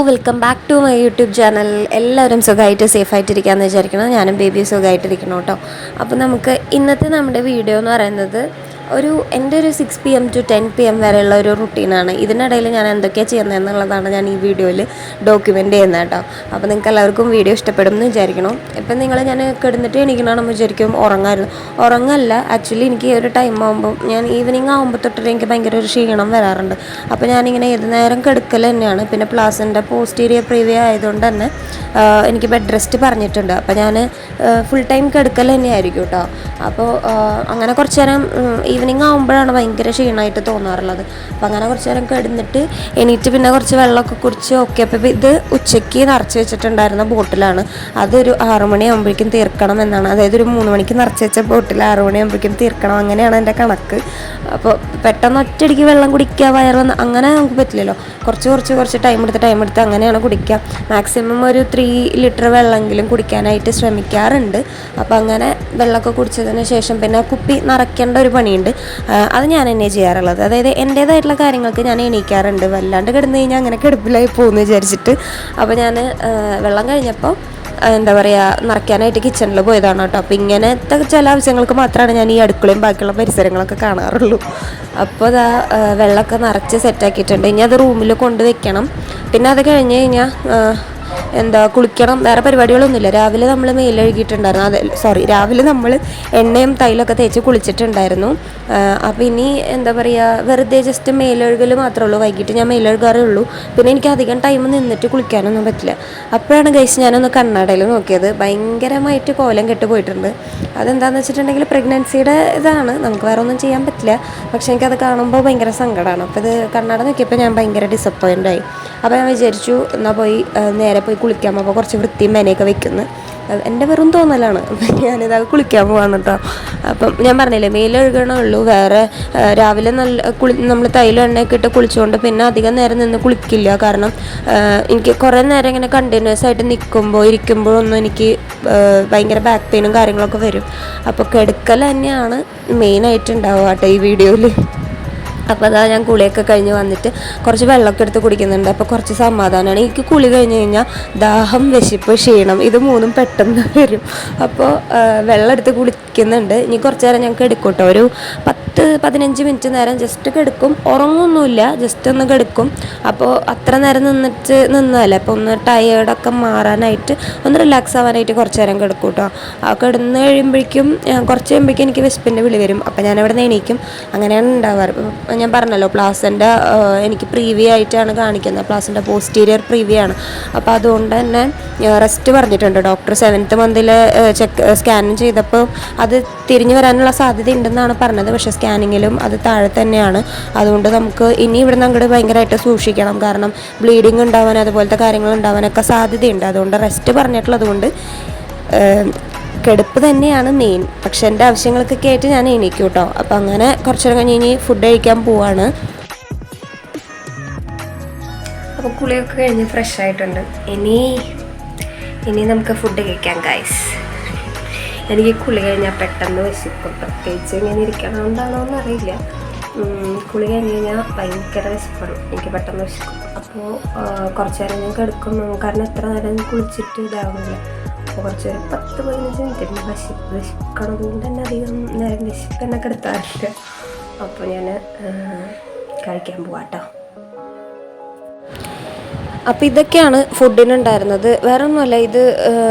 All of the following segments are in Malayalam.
Welcome back to my YouTube channel. എല്ലാവരും സുഖമായിട്ട് സേഫായിട്ടിരിക്കാമെന്ന് വിചാരിക്കണം. ഞാനും ബേബി സുഖമായിട്ടിരിക്കണം കേട്ടോ. അപ്പോൾ നമുക്ക് ഇന്നത്തെ നമ്മുടെ വീഡിയോ എന്ന് പറയുന്നത് എൻ്റെ ഒരു 6 PM to 10 PM വരെയുള്ള ഒരു റുട്ടീനാണ്. ഇതിനിടയിൽ ഞാൻ എന്തൊക്കെയാണ് ചെയ്യുന്നത് എന്നുള്ളതാണ് ഞാൻ ഈ വീഡിയോയിൽ ഡോക്യുമെൻ്റ് ചെയ്യുന്നത് കേട്ടോ. അപ്പോൾ നിങ്ങൾക്ക് എല്ലാവർക്കും വീഡിയോ ഇഷ്ടപ്പെടും എന്ന് വിചാരിക്കണം. ഇപ്പം ഞാൻ കിടന്നിട്ട് എണീക്കണമെന്ന് വിചാരിക്കും ഉറങ്ങല്ല. ആക്ച്വലി എനിക്ക് ഒരു ടൈം ആകുമ്പോൾ ഞാൻ ഈവനിങ് ആകുമ്പോൾ തൊട്ടിട്ട് എനിക്ക് ഭയങ്കര ഒരു ക്ഷീണം വരാറുണ്ട്. അപ്പോൾ ഞാനിങ്ങനെ ഏത് നേരം കിടക്കൽ തന്നെയാണ്. പിന്നെ പ്ലാസിൻ്റെ പോസ്റ്റീരിയർ പ്രീവിയ ആയതുകൊണ്ട് തന്നെ എനിക്ക് ബെഡ് റെസ്റ്റ് പറഞ്ഞിട്ടുണ്ട്. അപ്പോൾ ഞാൻ ഫുൾ ടൈം കിടക്കൽ തന്നെയായിരിക്കും കേട്ടോ. അപ്പോൾ അങ്ങനെ കുറച്ച് നേരം ഈവനിങ് ആകുമ്പോഴാണ് ഭയങ്കര ക്ഷീണമായിട്ട് തോന്നാറുള്ളത്. അപ്പോൾ അങ്ങനെ കുറച്ച് നേരം കിടന്നിട്ട് എണീറ്റ് പിന്നെ കുറച്ച് വെള്ളമൊക്കെ കുടിച്ച് ഓക്കെ. അപ്പോൾ ഇത് ഉച്ചയ്ക്ക് നിറച്ച് വെച്ചിട്ടുണ്ടായിരുന്ന ബോട്ടിലാണ്. അതൊരു 6 മണിയാകുമ്പോഴേക്കും തീർക്കണം എന്നാണ്. അതായത് ഒരു 3 മണിക്ക് നിറച്ച് വെച്ച ബോട്ടിൽ 6 മണിയാകുമ്പോഴേക്കും തീർക്കണം, അങ്ങനെയാണ് എൻ്റെ കണക്ക്. അപ്പോൾ പെട്ടെന്ന് ഒറ്റയടിക്ക് വെള്ളം കുടിക്കുക വയറ് വന്ന് അങ്ങനെ നമുക്ക് പറ്റില്ലല്ലോ. കുറച്ച് ടൈം എടുത്ത് അങ്ങനെയാണ് കുടിക്കുക. മാക്സിമം ഒരു 3 ലിറ്റർ വെള്ളമെങ്കിലും കുടിക്കാനായിട്ട് ശ്രമിക്കാറുണ്ട്. അപ്പോൾ അങ്ങനെ വെള്ളമൊക്കെ കുടിച്ചതിന് ശേഷം പിന്നെ കുപ്പി നിറയ്ക്കേണ്ട ഒരു പണിയുണ്ട്. അത് ഞാൻ തന്നെ ചെയ്യാറുള്ളത്. അതായത് എൻ്റേതായിട്ടുള്ള കാര്യങ്ങൾക്ക് ഞാൻ എണീക്കാറുണ്ട്. വല്ലാണ്ട് കിടന്നു കഴിഞ്ഞാൽ അങ്ങനെ കിടപ്പിലായി പോകുമെന്ന് വിചാരിച്ചിട്ട്. അപ്പോൾ ഞാൻ വെള്ളം കഴിഞ്ഞപ്പോൾ എന്താ പറയുക, നിറയ്ക്കാനായിട്ട് കിച്ചണിൽ പോയതാണ് കേട്ടോ. അപ്പോൾ ഇങ്ങനത്തെ ചില ആവശ്യങ്ങൾക്ക് മാത്രമാണ് ഞാൻ ഈ അടുക്കളയും ബാക്കിയുള്ള പരിസരങ്ങളൊക്കെ കാണാറുള്ളൂ. അപ്പോൾ അതാ വെള്ളമൊക്കെ നിറച്ച് സെറ്റാക്കിയിട്ടുണ്ട്. ഇനി അത് റൂമിൽ കൊണ്ട് വെക്കണം. പിന്നെ അത് കഴിഞ്ഞ് കഴിഞ്ഞാൽ കുളിക്കണം. വേറെ പരിപാടികളൊന്നുമില്ല. രാവിലെ നമ്മൾ മേലഴുകിയിട്ടുണ്ടായിരുന്നു. രാവിലെ നമ്മൾ എണ്ണയും തൈലൊക്കെ തേച്ച് കുളിച്ചിട്ടുണ്ടായിരുന്നു. അപ്പോൾ ഇനി വെറുതെ ജസ്റ്റ് മേലഴുകൽ മാത്രമേ ഉള്ളൂ. വൈകിട്ട് ഞാൻ മേലഴുകാറേ ഉള്ളൂ. പിന്നെ എനിക്ക് അധികം ടൈം നിന്നിട്ട് കുളിക്കാനൊന്നും പറ്റില്ല. അപ്പോഴാണ് ഗൈസ് ഞാനൊന്ന് കണ്ണാടയിൽ നോക്കിയത്. ഭയങ്കരമായിട്ട് കോലം കെട്ട് പോയിട്ടുണ്ട്. അതെന്താണെന്ന് വെച്ചിട്ടുണ്ടെങ്കിൽ പ്രഗ്നൻസിയുടെ ഇതാണ്, നമുക്ക് വേറെ ഒന്നും ചെയ്യാൻ പറ്റില്ല. പക്ഷേ എനിക്കത് കാണുമ്പോൾ ഭയങ്കര സങ്കടമാണ്. അപ്പോൾ ഇത് കണ്ണാട നോക്കിയപ്പോൾ ഞാൻ ഭയങ്കര ഡിസപ്പോയിൻ്റായി. അപ്പോൾ ഞാൻ വിചാരിച്ചു എന്നാൽ നേരെ പോയി കുളിക്കാൻ പോകുമ്പോൾ കുറച്ച് വൃത്തിയും മെനയൊക്കെ വെക്കുന്നു. എൻ്റെ വെറും തോന്നലാണ്. ഞാനിത് കുളിക്കാൻ പോവാണ് കേട്ടോ. അപ്പം ഞാൻ പറഞ്ഞില്ലേ, മേലൊഴുകണേ ഉള്ളൂ. വേറെ രാവിലെ നമ്മൾ തൈലം എണ്ണയൊക്കെ ഇട്ട് കുളിച്ചുകൊണ്ട് പിന്നെ അധികം നേരം നിന്ന് കുളിക്കില്ല. കാരണം എനിക്ക് കുറേ നേരം ഇങ്ങനെ കണ്ടിന്യൂസ് ആയിട്ട് ഇരിക്കുമ്പോഴൊന്നും എനിക്ക് ഭയങ്കര ബാക്ക് പെയിനും കാര്യങ്ങളൊക്കെ വരും. അപ്പോൾ കിടക്കൽ തന്നെയാണ് മെയിനായിട്ട് ഉണ്ടാവുക കേട്ടോ ഈ വീഡിയോയിൽ. അപ്പോൾ അതാ ഞാൻ കുളിയൊക്കെ കഴിഞ്ഞ് വന്നിട്ട് കുറച്ച് വെള്ളമൊക്കെ എടുത്ത് കുടിക്കുന്നുണ്ട്. അപ്പോൾ കുറച്ച് സമാധാനമാണ്. എനിക്ക് കുളി കഴിഞ്ഞ് കഴിഞ്ഞാൽ ദാഹം, വിശപ്പ്, ക്ഷീണം ഇത് മൂന്നും പെട്ടെന്ന് വരും. അപ്പോൾ വെള്ളം എടുത്ത് കുളിക്കുന്നുണ്ട്. ഇനി കുറച്ച് നേരം ഞങ്ങൾക്ക് എടുക്കും കേട്ടോ. ഒരു 10-15 മിനിറ്റ് നേരം ജസ്റ്റ് കിടക്കും. ഉറങ്ങൊന്നുമില്ല, ജസ്റ്റ് ഒന്ന് കിടക്കും. അപ്പോൾ അത്ര നേരം നിന്നതല്ലേ, അപ്പോൾ ഒന്ന് ടയേർഡൊക്കെ മാറാനായിട്ട് ഒന്ന് റിലാക്സ് ആവാനായിട്ട് കുറച്ച് നേരം കിടക്കും കേട്ടോ. ആ കിടന്ന് കഴിയുമ്പോഴേക്കും കുറച്ച് കഴിയുമ്പോഴേക്കും എനിക്ക് വിശപ്പിൻ്റെ വിളി വരും. അപ്പോൾ ഞാനവിടെ നിന്ന് എണീക്കും. അങ്ങനെയാണ് ഉണ്ടാവാറ്. ഞാൻ പറഞ്ഞല്ലോ, പ്ലാസിൻ്റെ എനിക്ക് പ്രീവ്യൂ ആയിട്ടാണ് കാണിക്കുന്നത്. പ്ലാസിൻ്റെ പോസ്റ്റീരിയർ പ്രീവ്യൂ ആണ്. അപ്പോൾ അതുകൊണ്ട് തന്നെ റെസ്റ്റ് പറഞ്ഞിട്ടുണ്ട് ഡോക്ടർ. 7th മന്തിൽ സ്കാനിങ് ചെയ്തപ്പോൾ അത് തിരിഞ്ഞു വരാനുള്ള സാധ്യത ഉണ്ടെന്നാണ് പറഞ്ഞത്. പക്ഷേ സ്കാനിങ്ങിലും അത് താഴെ തന്നെയാണ്. അതുകൊണ്ട് നമുക്ക് ഇനി ഇവിടുന്ന് അങ്ങോട്ട് ഭയങ്കരമായിട്ട് സൂക്ഷിക്കണം. കാരണം ബ്ലീഡിങ് ഉണ്ടാവാൻ അതുപോലത്തെ കാര്യങ്ങൾ ഉണ്ടാവാനൊക്കെ സാധ്യതയുണ്ട്. അതുകൊണ്ട് റെസ്റ്റ് പറഞ്ഞിട്ടുള്ളത് കൊണ്ട് കിടപ്പ് തന്നെയാണ് മെയിൻ. പക്ഷെ എൻ്റെ ആവശ്യങ്ങൾക്കൊക്കെ ആയിട്ട് ഞാൻ എണീക്കും കേട്ടോ. അപ്പോൾ അങ്ങനെ കുറച്ച് നേരം കഴിഞ്ഞ് ഇനി ഫുഡ് കഴിക്കാൻ പോവാണ്. അപ്പോൾ കുളിയൊക്കെ കഴിഞ്ഞ് ഫ്രഷ് ആയിട്ടുണ്ട്. ഇനി നമുക്ക് ഫുഡ് കഴിക്കാം ഗൈസ്. എനിക്ക് കുളി കഴിഞ്ഞാൽ പെട്ടെന്ന് വിശക്കും. പ്രത്യേകിച്ച് ഇങ്ങനെ ഇരിക്കണോണ്ടാണോ എന്നറിയില്ല. കുളി കഴിഞ്ഞ് കഴിഞ്ഞാൽ ഭയങ്കര വിശപ്പാണ്. എനിക്ക് പെട്ടെന്ന് വിശക്കും. അപ്പോൾ കുറച്ച് നേരം ഞാൻ കിടക്കും. കാരണം എത്ര നേരം കുളിച്ചിട്ട് ഇതാവുന്നില്ല. അപ്പോൾ കുറച്ചൊരു 10-15 മിനിറ്റ് വിശക്കണതുകൊണ്ട് തന്നെ അധികം നേരം വിശപ്പ് തന്നെ കിടത്താറില്ല. അപ്പോൾ ഞാൻ കഴിക്കാൻ പോവാട്ടോ. അപ്പോൾ ഇതൊക്കെയാണ് ഫുഡിനുണ്ടായിരുന്നത്. വേറെ ഒന്നുമല്ല, ഇത്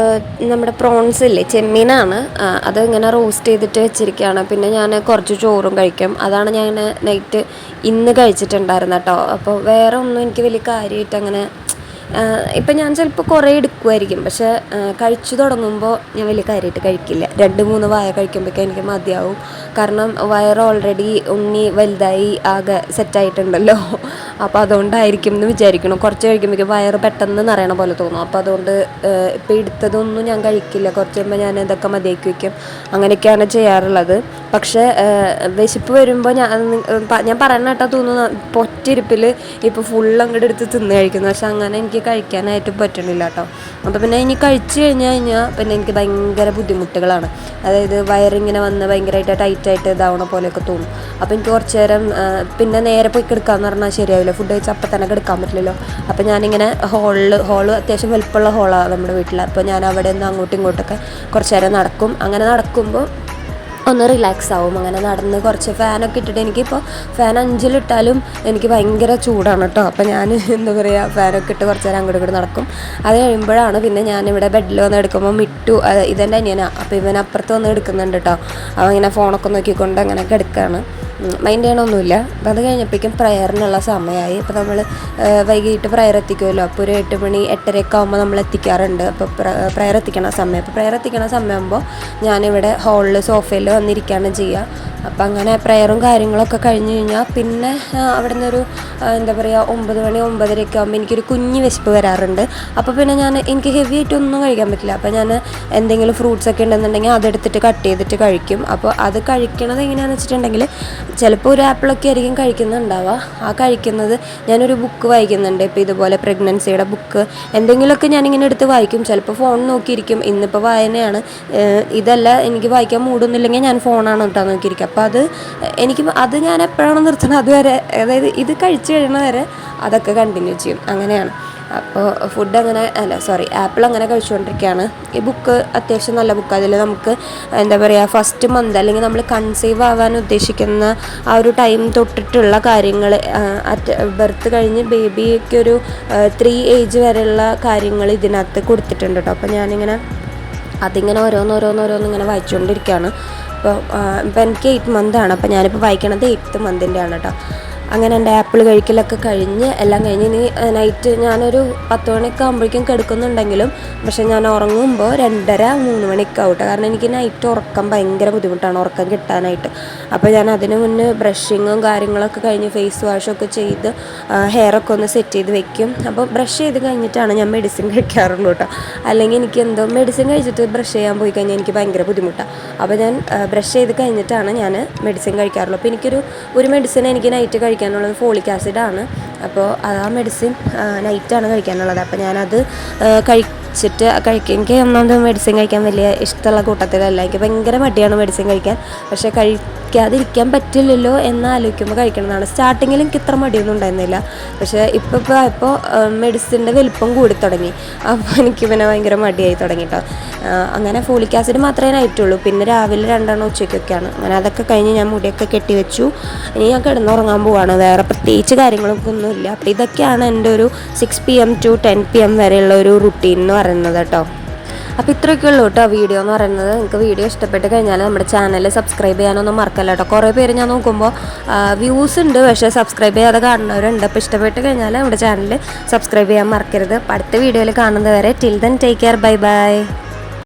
നമ്മുടെ പ്രോൺസ് ഇല്ലേ, ചെമ്മീനാണ്. അത് ഇങ്ങനെ റോസ്റ്റ് ചെയ്തിട്ട് വെച്ചിരിക്കുകയാണ്. പിന്നെ ഞാൻ കുറച്ച് ചോറും കഴിക്കും. അതാണ് ഞാൻ നൈറ്റ് ഇന്ന് കഴിച്ചിട്ടുണ്ടായിരുന്നത് കേട്ടോ. അപ്പോൾ വേറെ ഒന്നും എനിക്ക് വലിയ കാര്യമായിട്ട് അങ്ങനെ ഇപ്പം ഞാൻ ചിലപ്പോൾ കുറേ എടുക്കുമായിരിക്കും. പക്ഷേ കഴിച്ചു തുടങ്ങുമ്പോൾ ഞാൻ വലിയ കാര്യമായിട്ട് കഴിക്കില്ല. 2-3 വായ കഴിക്കുമ്പോഴേക്കും എനിക്ക് മതിയാവും. കാരണം വയറ് ഓൾറെഡി ഉണ്ണി വലുതായി ആകെ സെറ്റായിട്ടുണ്ടല്ലോ. അപ്പോൾ അതുകൊണ്ടായിരിക്കും എന്ന് വിചാരിക്കണം. കുറച്ച് കഴിക്കുമ്പോഴേക്കും വയറ് പെട്ടെന്ന് നിറയണ പോലെ തോന്നും. അപ്പോൾ അതുകൊണ്ട് ഇപ്പോൾ എടുത്തതൊന്നും ഞാൻ കഴിക്കില്ല. കുറച്ച് കഴിയുമ്പോൾ ഞാൻ ഇതൊക്കെ മതിയാക്കി വയ്ക്കും. അങ്ങനെയൊക്കെയാണ് ചെയ്യാറുള്ളത്. പക്ഷേ വിശപ്പ് വരുമ്പോൾ ഞാൻ പറയുന്ന കേട്ടാൽ തോന്നുന്നു പൊറ്റിരിപ്പിൽ ഇപ്പോൾ ഫുൾ അങ്ങോട്ട് എടുത്ത് തിന്ന് കഴിക്കുന്നു. പക്ഷെ അങ്ങനെ എനിക്ക് കഴിക്കാനായിട്ട് പറ്റണില്ല കേട്ടോ. അപ്പോൾ പിന്നെ ഇനി കഴിച്ച് കഴിഞ്ഞാൽ പിന്നെ എനിക്ക് ഭയങ്കര ബുദ്ധിമുട്ടുകളാണ്. അതായത് വയറിങ്ങനെ വന്ന് ഭയങ്കരമായിട്ട് ടൈറ്റായിട്ട് ഇതാവണ പോലെയൊക്കെ തോന്നും. അപ്പോൾ എനിക്ക് കുറച്ച് നേരം പിന്നെ നേരെ പോയി കിടക്കാമെന്ന് പറഞ്ഞാൽ ശരിയാവില്ല. ഫുഡ് കഴിച്ച് അപ്പം തന്നെ കിടക്കാൻ പറ്റില്ലല്ലോ. അപ്പോൾ ഞാനിങ്ങനെ ഹോള് അത്യാവശ്യം വലുപ്പമുള്ള ഹോളാണ് നമ്മുടെ വീട്ടിൽ. അപ്പോൾ ഞാൻ അവിടെ നിന്ന് അങ്ങോട്ടും ഇങ്ങോട്ടൊക്കെ കുറച്ച് നേരം നടക്കും. അങ്ങനെ നടക്കുമ്പോൾ ഒന്ന് റിലാക്സ് ആവും. അങ്ങനെ നടന്ന് കുറച്ച് ഫാനൊക്കെ ഇട്ടിട്ട്, എനിക്കിപ്പോൾ ഫാൻ 5-ലിട്ടാലും എനിക്ക് ഭയങ്കര ചൂടാണ് കേട്ടോ. അപ്പോൾ ഞാൻ എന്താ പറയുക, ഫാനൊക്കെ ഇട്ട് കുറച്ച് നേരം അങ്ങോട്ട് ഇങ്ങോട്ട് നടക്കും. അത് കഴിയുമ്പോഴാണ് പിന്നെ ഞാനിവിടെ ബെഡിൽ വന്ന് എടുക്കുമ്പോൾ മിട്ടു ഇതെൻ്റെ അനിയനാണ്. അപ്പോൾ ഇവൻ അപ്പുറത്ത് വന്ന് എടുക്കുന്നുണ്ട് കേട്ടോ. അവൻ ഇങ്ങനെ ഫോണൊക്കെ നോക്കിക്കൊണ്ട് അങ്ങനെ കിടക്കുകയാണ്. മൈൻഡ് ചെയ്യണമൊന്നുമില്ല. അപ്പം അത് കഴിഞ്ഞപ്പോഴേക്കും പ്രയറിനുള്ള സമയമായി. അപ്പോൾ നമ്മൾ വൈകിട്ട് പ്രയർ എത്തിക്കുമല്ലോ. അപ്പോൾ ഒരു 8 മണി 8:30 ആകുമ്പോൾ നമ്മൾ എത്തിക്കാറുണ്ട്. അപ്പോൾ പ്രയർ എത്തിക്കണ സമയം. അപ്പോൾ പ്രയർ എത്തിക്കണ സമയമാകുമ്പോൾ ഞാനിവിടെ ഹോളിൽ സോഫയിൽ വന്നിരിക്കുകയാണ് ചെയ്യുക. അപ്പം അങ്ങനെ പ്രയറും കാര്യങ്ങളൊക്കെ കഴിഞ്ഞ് കഴിഞ്ഞാൽ പിന്നെ അവിടെ നിന്നൊരു എന്താ പറയുക 9 മണി 9:30 ആകുമ്പോൾ എനിക്കൊരു കുഞ്ഞ് വിശപ്പ് വരാറുണ്ട്. അപ്പോൾ പിന്നെ എനിക്ക് ഹെവി ആയിട്ടൊന്നും കഴിക്കാൻ പറ്റില്ല. അപ്പോൾ ഞാൻ എന്തെങ്കിലും ഫ്രൂട്ട്സ് ഒക്കെ ഉണ്ടെന്നുണ്ടെങ്കിൽ അതെടുത്തിട്ട് കട്ട് ചെയ്തിട്ട് കഴിക്കും. അപ്പോൾ അത് കഴിക്കണത് എങ്ങനെയാണെന്ന് വെച്ചിട്ടുണ്ടെങ്കിൽ ചിലപ്പോൾ ഒരു ആപ്പിളൊക്കെ ആയിരിക്കും കഴിക്കുന്നുണ്ടാവുക. ആ കഴിക്കുന്നത് ഞാനൊരു ബുക്ക് വായിക്കുന്നുണ്ട്. ഇപ്പോൾ ഇതുപോലെ പ്രഗ്നൻസിയുടെ ബുക്ക് എന്തെങ്കിലുമൊക്കെ ഞാനിങ്ങനെ എടുത്ത് വായിക്കും. ചിലപ്പോൾ ഫോൺ നോക്കിയിരിക്കും. ഇന്നിപ്പോൾ വായനയാണ്. ഇതല്ല, എനിക്ക് വായിക്കാൻ മൂടൊന്നുമില്ലെങ്കിൽ ഞാൻ ഫോണാണ് കേട്ടോ നോക്കിയിരിക്കുക. അപ്പോൾ അത് ഞാൻ എപ്പോഴാണ് നിർത്തുന്നത് അതുവരെ, അതായത് ഇത് കഴിച്ച് കഴിയണ വരെ അതൊക്കെ കണ്ടിന്യൂ ചെയ്യും. അങ്ങനെയാണ്. അപ്പോൾ ആപ്പിൾ അങ്ങനെ കഴിച്ചുകൊണ്ടിരിക്കുകയാണ്. ഈ ബുക്ക് അത്യാവശ്യം നല്ല ബുക്ക്. അതിൽ നമുക്ക് എന്താ പറയുക, ഫസ്റ്റ് മന്ത് അല്ലെങ്കിൽ നമ്മൾ കൺസീവ് ആവാൻ ഉദ്ദേശിക്കുന്ന ആ ഒരു ടൈം തൊട്ടിട്ടുള്ള കാര്യങ്ങൾ, ബർത്ത് കഴിഞ്ഞ് ബേബിക്ക് ഒരു 3 ഏജ് വരെയുള്ള കാര്യങ്ങൾ ഇതിനകത്ത് കൊടുത്തിട്ടുണ്ട് കേട്ടോ. അപ്പോൾ ഞാനിങ്ങനെ അതിങ്ങനെ ഓരോന്നിങ്ങനെ വായിച്ചുകൊണ്ടിരിക്കുകയാണ്. ഇപ്പോൾ എനിക്ക് 8 മന്താണ്. അപ്പോൾ ഞാനിപ്പോൾ വായിക്കണത് 8th മന്തിൻ്റെ ആണ് കേട്ടോ. അങ്ങനെ എൻ്റെ ആപ്പിൾ കഴിക്കലൊക്കെ കഴിഞ്ഞ് എല്ലാം കഴിഞ്ഞ് ഇനി നൈറ്റ് ഞാനൊരു 10 മണിയൊക്കെ ആകുമ്പോഴേക്കും കിടക്കുന്നുണ്ടെങ്കിലും പക്ഷേ ഞാൻ ഉറങ്ങുമ്പോൾ 2:30-3 മണിയൊക്കെ ആവട്ടെ. കാരണം എനിക്ക് നൈറ്റ് ഉറക്കം ഭയങ്കര ബുദ്ധിമുട്ടാണ്, ഉറക്കം കിട്ടാനായിട്ട്. അപ്പോൾ ഞാൻ അതിന് മുന്നേ ബ്രഷിങ്ങും കാര്യങ്ങളൊക്കെ കഴിഞ്ഞ് ഫേസ് വാഷൊക്കെ ചെയ്ത് ഹെയറൊക്കെ ഒന്ന് സെറ്റ് ചെയ്ത് വെക്കും. അപ്പോൾ ബ്രഷ് ചെയ്ത് കഴിഞ്ഞിട്ടാണ് ഞാൻ മെഡിസിൻ കഴിക്കാറുള്ളൂ കേട്ടോ. അല്ലെങ്കിൽ എനിക്ക് എന്തോ മെഡിസിൻ കഴിച്ചിട്ട് ബ്രഷ് ചെയ്യാൻ പോയി കഴിഞ്ഞാൽ എനിക്ക് ഭയങ്കര ബുദ്ധിമുട്ടാണ്. അപ്പോൾ ഞാൻ ബ്രഷ് ചെയ്ത് കഴിഞ്ഞിട്ടാണ് ഞാൻ മെഡിസിൻ കഴിക്കാറുള്ളൂ. അപ്പോൾ ഒരു മെഡിസിൻ എനിക്ക് നൈറ്റ് കഴിക്കാനുള്ളത് ഫോളിക് ആസിഡാണ്. അപ്പോൾ ആ മെഡിസിൻ നൈറ്റാണ് കഴിക്കാനുള്ളത്. അപ്പോൾ ഞാനത് എനിക്ക് ഒന്നാമത് മെഡിസിൻ കഴിക്കാൻ വലിയ ഇഷ്ടമുള്ള കൂട്ടത്തിലല്ല. എനിക്ക് ഭയങ്കര മടിയാണ് മെഡിസിൻ കഴിക്കാൻ. പക്ഷേ കഴിക്കാതിരിക്കാൻ പറ്റില്ലല്ലോ എന്നാലോചിക്കുമ്പോൾ കഴിക്കണമെന്നാണ്. സ്റ്റാർട്ടിങ്ങിൽ എനിക്ക് ഇത്ര മടിയൊന്നും ഉണ്ടായിരുന്നില്ല. പക്ഷേ ഇപ്പോൾ മെഡിസിൻ്റെ വലിപ്പം കൂടി തുടങ്ങി. അപ്പോൾ എനിക്ക് പിന്നെ ഭയങ്കര മടിയായി തുടങ്ങി കേട്ടോ. അങ്ങനെ ഫോളിക് ആസിഡ് മാത്രമേ നൈറ്റുള്ളൂ. പിന്നെ രാവിലെ 2 ഉച്ചയ്ക്കൊക്കെയാണ്. അങ്ങനെ അതൊക്കെ കഴിഞ്ഞ് ഞാൻ മുടിയൊക്കെ കെട്ടി വെച്ചു. ഇനി ഞാൻ കിടന്നുറങ്ങാൻ പോവാണ്. വേറെ പ്രത്യേകിച്ച് കാര്യങ്ങളൊക്കെ ഒന്നുമില്ല. അപ്പോൾ ഇതൊക്കെയാണ് എൻ്റെ ഒരു 6 PM to 10 PM വരെയുള്ള ഒരു റുട്ടീൻ എന്ന് പറയുന്നത് കേട്ടോ. അപ്പോൾ ഇത്രയൊക്കെ ഉള്ളൂ കേട്ടോ വീഡിയോ എന്ന് പറയുന്നത്. നിങ്ങൾക്ക് വീഡിയോ ഇഷ്ടപ്പെട്ട് കഴിഞ്ഞാൽ നമ്മുടെ ചാനൽ സബ്സ്ക്രൈബ് ചെയ്യാനൊന്നും മറക്കല്ല കേട്ടോ. കുറേ പേര് ഞാൻ നോക്കുമ്പോൾ വ്യൂസ് ഉണ്ട്, പക്ഷേ സബ്സ്ക്രൈബ് ചെയ്യാതെ കാണുന്നവരുണ്ട്. അപ്പോൾ ഇഷ്ടപ്പെട്ട് കഴിഞ്ഞാൽ നമ്മുടെ ചാനൽ സബ്സ്ക്രൈബ് ചെയ്യാൻ മറക്കരുത്. അപ്പോൾ അടുത്ത വീഡിയോയിൽ കാണുന്നത് വരെ till then take care, bye bye.